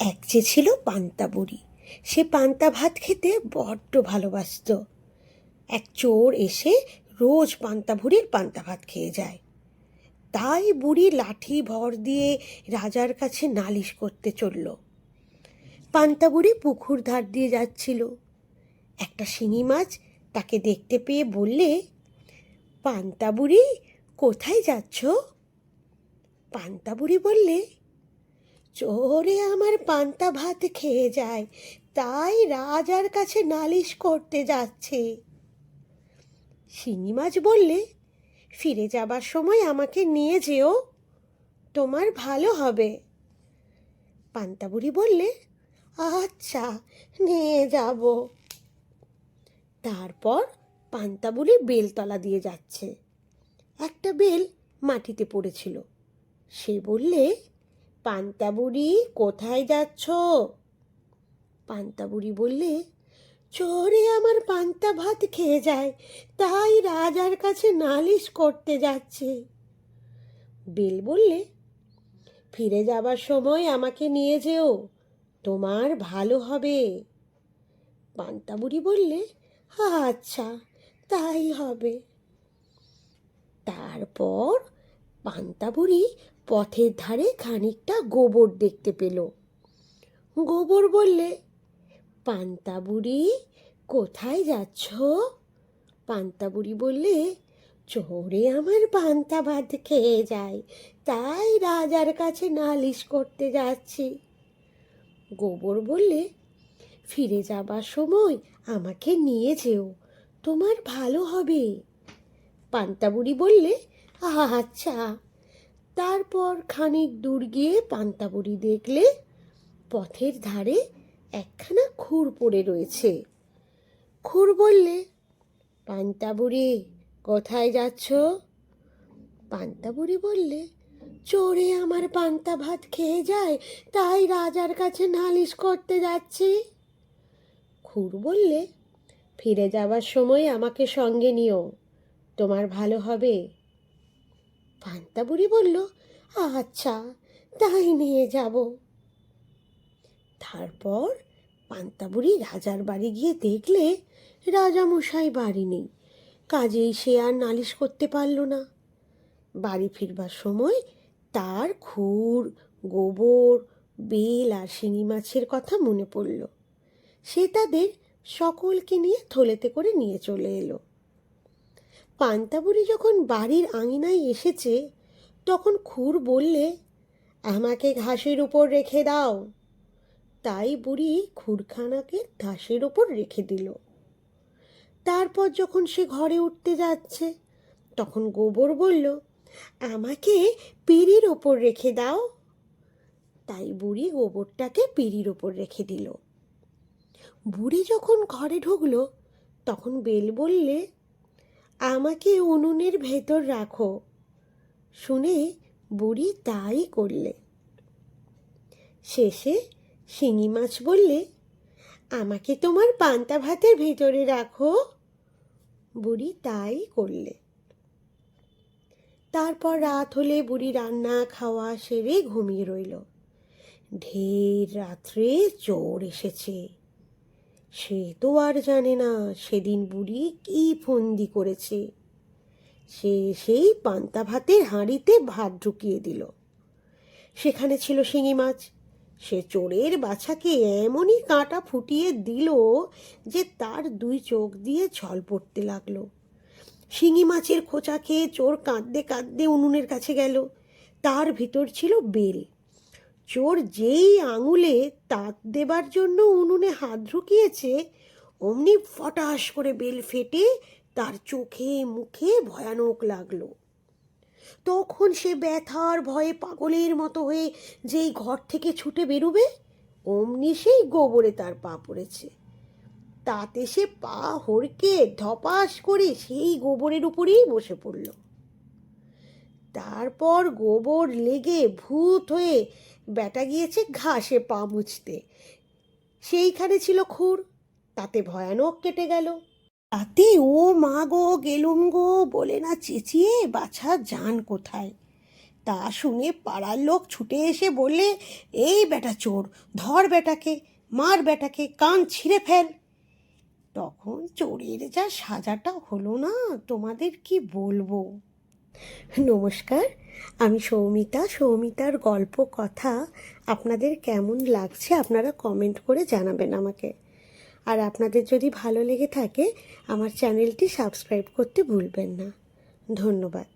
এক যে ছিল পান্তা বুড়ি। সে পান্তা ভাত খেতে বড্ড ভালোবাসত। এক চোর এসে রোজ পান্তা বুড়ির পান্তা ভাত খেয়ে যায়। তাই বুড়ি লাঠি ভর দিয়ে রাজার কাছে নালিশ করতে চলল। পান্তা বুড়ি পুকুর ধার দিয়ে যাচ্ছিল। একটা শিঙি মাছ তাকে দেখতে পেয়ে বললে, পান্তা বুড়ি, কোথায় যাচ্ছ? পান্তা বুড়ি বললে, চোরে আমার পান্তা ভাত খেয়ে যায়, তাই রাজার কাছে নালিশ করতে যাচ্ছে। শিঙি মাছ বললে, ফিরে যাবার সময় আমাকে নিয়ে যেও, তোমার ভালো হবে। পান্তা বুড়ি বললে, আচ্ছা, নিয়ে যাব। তারপর পান্তা বুড়ি বেলতলা দিয়ে যাচ্ছে। একটা বেল মাটিতে পড়েছিল। সে বললে, পান্তা বুড়ি, কোথায় যাচ্ছ? পান্তা বুড়ি বললে, চোরে আমার পান্তা ভাত খেয়ে যায়, তাই রাজার কাছে নালিশ করতে যাচ্ছে। বেল বললে, ফিরে যাবার সময় আমাকে নিয়ে যেও, তোমার ভালো হবে। পান্তা বুড়ি বললে, আচ্ছা, তাই হবে। তারপর পান্তা বুড়ি পথের ধারে খানিকটা গোবর দেখতে পেল। গোবর বললে, পান্তা বুড়ি, কোথায় যাচ্ছ? পান্তা বুড়ি বললে, চোরে আমার পান্তা ভাত খেয়ে যায়, তাই রাজার কাছে নালিশ করতে যাচ্ছি। গোবর বললে, ফিরে যাবার সময় আমাকে নিয়ে যেও, তোমার ভালো হবে। পান্তা বুড়ি বললে, আচ্ছা। তারপর খানিক দূর গিয়ে পান্তা বুড়ি দেখলে পথের ধারে একখানা খুর পড়ে রয়েছে। খুর বললে, পান্তা বুড়ি, কোথায় যাচ্ছ? পান্তা বুড়ি বললে, চোরে আমার পান্তা ভাত খেয়ে যায়, তাই রাজার কাছে নালিশ করতে যাচ্ছি। খুর বললে, ফিরে যাবার সময় আমাকে সঙ্গে নিও, তোমার ভালো হবে। পান্তা বুড়ি বলল, আচ্ছা, তাই নিয়ে যাব। তারপর পান্তা বুড়ি রাজার বাড়ি গিয়ে দেখলে রাজামশাই বাড়ি নেই। কাজেই সে আর নালিশ করতে পারল না। বাড়ি ফিরবার সময় তার খুর, গোবর, বেল আর শিঙি মাছের কথা মনে পড়ল। সে তাদের সকলকে নিয়ে থলেতে করে নিয়ে চলে এলো। পান্তা বুড়ি যখন বাড়ির আঙিনায় এসেছে, তখন খুর বললে, আমাকে ঘাসের উপর রেখে দাও। তাই বুড়ি খুরখানাকে ঘাসের ওপর রেখে দিল। তারপর যখন সে ঘরে উঠতে যাচ্ছে, তখন গোবর বলল, আমাকে পিঁড়ির ওপর রেখে দাও। তাই বুড়ি গোবরটাকে পিঁড়ির ওপর রেখে দিল। বুড়ি যখন ঘরে ঢুকলো, তখন বেল বললে, আমাকে উনুনের ভেতর রাখো। শুনে বুড়ি তাই করলে। শেষে শিঙি মাছ বললে, আমাকে তোমার পান্তা ভাতের ভেতরে রাখো। বুড়ি তাই করলে। তারপর রাত হলে বুড়ি রান্না খাওয়া সেরে ঘুমিয়ে রইল। ঢের রাত্রে চোর এসেছে। সে তো আর জানে না সেদিন বুড়ি কি ফন্দি করেছে। সে সেই পান্তা ভাতের হাঁড়িতে ভাত ঢুকিয়ে দিল। সেখানে ছিল শিঙি মাছ। সে চোরের বাছাকে এমনই কাঁটা ফুটিয়ে দিল যে তার দুই চোখ দিয়ে জল পড়তে লাগলো। শিঙি মাছের খোঁচা খেয়ে চোর কাঁদতে কাঁদতে উনুনের কাছে গেল। তার ভিতর ছিল বেল। চোর যেই আঙুলে তাক দেবার জন্য উনুনে হাত ঢুকিয়েছে, অমনি ফটাস করে বেল ফেটে তার চোখে মুখে ভয়ানক লাগলো। তখন সে ব্যথার ভয়ে পাগলের মতো হয়ে যেই ঘর থেকে ছুটে বেরোবে, অমনি সেই গোবরে তার পা পড়েছে। তাতে সে পা হড়কে ধপাস করে সেই গোবরের উপরেই বসে পড়ল। তারপর গোবর লেগে ভূত হয়ে ব্যাটা গিয়েছে ঘাসে পা মুছতে। সেইখানে ছিল খুর, তাতে ভয়ানক কেটে গেল। তাতে ও মা গো, গেলুম গো বলে না চেঁচিয়ে বাছা যান কোথায়। তা শুনে পাড়ার লোক ছুটে এসে বললে, এই বেটা চোর, ধর বেটাকে, মার বেটাকে, কান ছিঁড়ে ফেল। তখন চোরের যা সাজাটা হলো না, তোমাদের কি বলবো। নমস্কার, আমি সৌমিতা। সৌমিতার গল্প কথা আপনাদের কেমন লাগছে আপনারা কমেন্ট করে জানাবেন আমাকে। আর আপনাদের যদি ভালো লেগে থাকে আমার চ্যানেলটি সাবস্ক্রাইব করতে ভুলবেন না। ধন্যবাদ।